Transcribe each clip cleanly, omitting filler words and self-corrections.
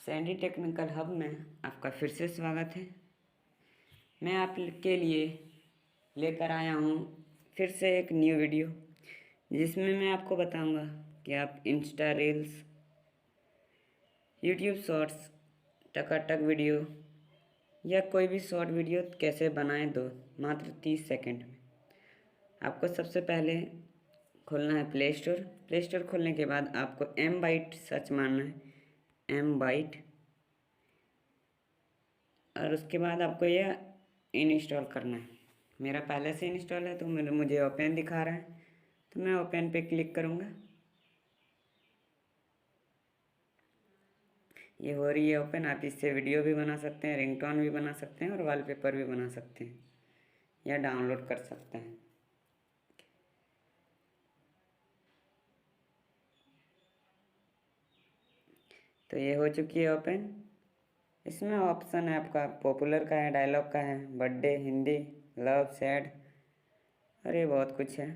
Sandy technical hub में आपका फिर से स्वागत है। मैं आपके लिए लेकर आया हूँ फिर से एक न्यू वीडियो, जिसमें मैं आपको बताऊँगा कि आप इंस्टा रील्स, यूट्यूब शॉर्ट्स, टकाटक वीडियो या कोई भी शॉर्ट वीडियो कैसे बनाएं दो मात्र 30 सेकंड में। आपको सबसे पहले खोलना है प्ले स्टोर खोलने के बाद आपको mbit सर्च मारना है, mbit, और उसके बाद आपको यह इंस्टॉल करना है। मेरा पहले से इंस्टॉल है तो मुझे ओपन दिखा रहा है, तो मैं ओपन पे क्लिक करूँगा। ये हो रही है ओपन। आप इससे वीडियो भी बना सकते हैं, रिंगटोन भी बना सकते हैं और वॉलपेपर भी बना सकते हैं या डाउनलोड कर सकते हैं। तो ये हो चुकी है ओपन। इसमें ऑप्शन है आपका पॉपुलर का है, डायलॉग का है, बर्थडे, हिंदी, लव, सैड, अरे बहुत कुछ है।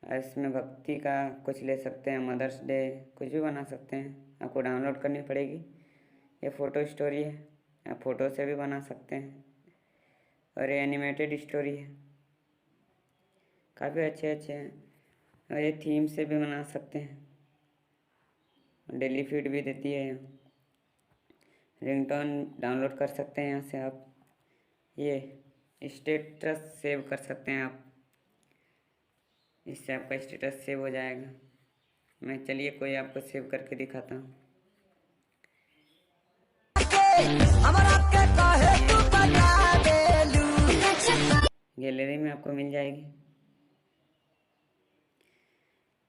इसमें भक्ति का कुछ ले सकते हैं, मदर्स डे, कुछ भी बना सकते हैं। आपको डाउनलोड करनी पड़ेगी। ये फ़ोटो स्टोरी है, आप फ़ोटो से भी बना सकते हैं। और ये एनिमेटेड स्टोरी है, काफ़ी अच्छे हैं। और ये थीम से भी बना सकते हैं, डेली फीड भी देती है। रिंगटोन डाउनलोड कर सकते हैं यहाँ से आप। ये स्टेटस सेव कर सकते हैं आप, इससे आपका स्टेटस सेव हो जाएगा। मैं चलिए कोई आपको सेव करके दिखाता हूँ। गैलरी में आपको मिल जाएगी।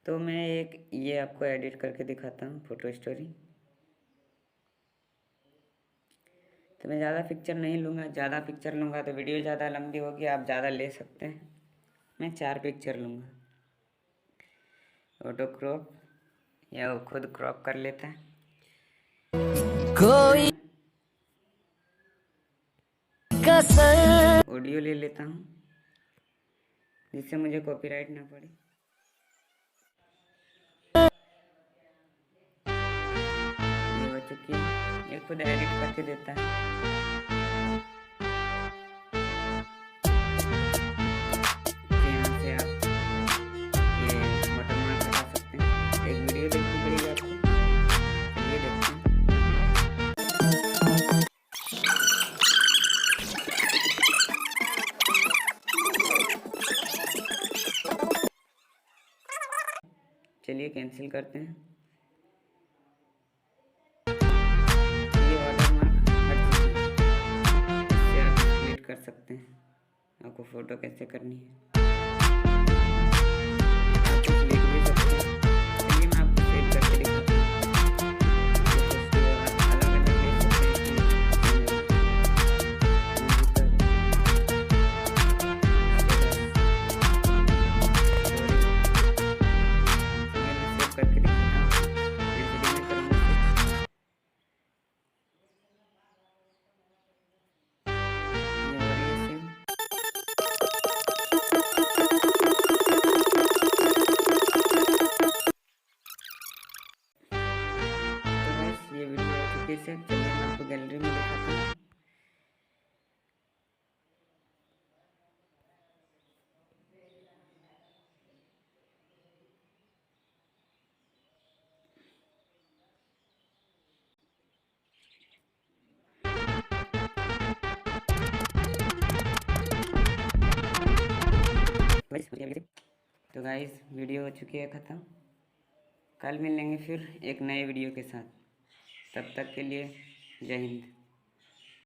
तो मैं एक ये आपको एडिट करके दिखाता हूँ, फोटो स्टोरी। तो मैं ज़्यादा पिक्चर नहीं लूँगा, ज़्यादा पिक्चर लूँगा तो वीडियो ज़्यादा लंबी होगी, आप ज़्यादा ले सकते हैं। मैं 4 पिक्चर लूँगा। ऑटो क्रॉप या वो खुद क्रॉप कर लेता है। कोई ऑडियो ले लेता हूँ जिससे मुझे कॉपीराइट ना पड़े। ये हो चुकी है, ये खुद एडिट करके देता है। यहाँ से आप ये वाटरमार्क हटा सकते हैं। एक वीडियो देखनी पड़ेगी आपको, चलिए देखते हैं। चलिए कैंसिल करते हैं। ये वाटरमार्क हट चुकी है, इससे आप क्लिक कर सकते हैं। आपको फ़ोटो कैसे करनी है, आप कुछ लिख भी सकते हैं। चलिए मैं आपको सेव करके दिखाता हूँ। अलग अलग लिख सकते हैं, करके दिखाता हूँ। ये वीडियो हो चुकी है। चलिए मैं आपको गैलरी में दिखाता हूँ। तो गाइस वीडियो हो चुकी है ख़त्म। कल मिलेंगे फिर एक नए वीडियो के साथ। तब तक के लिए जय हिंद।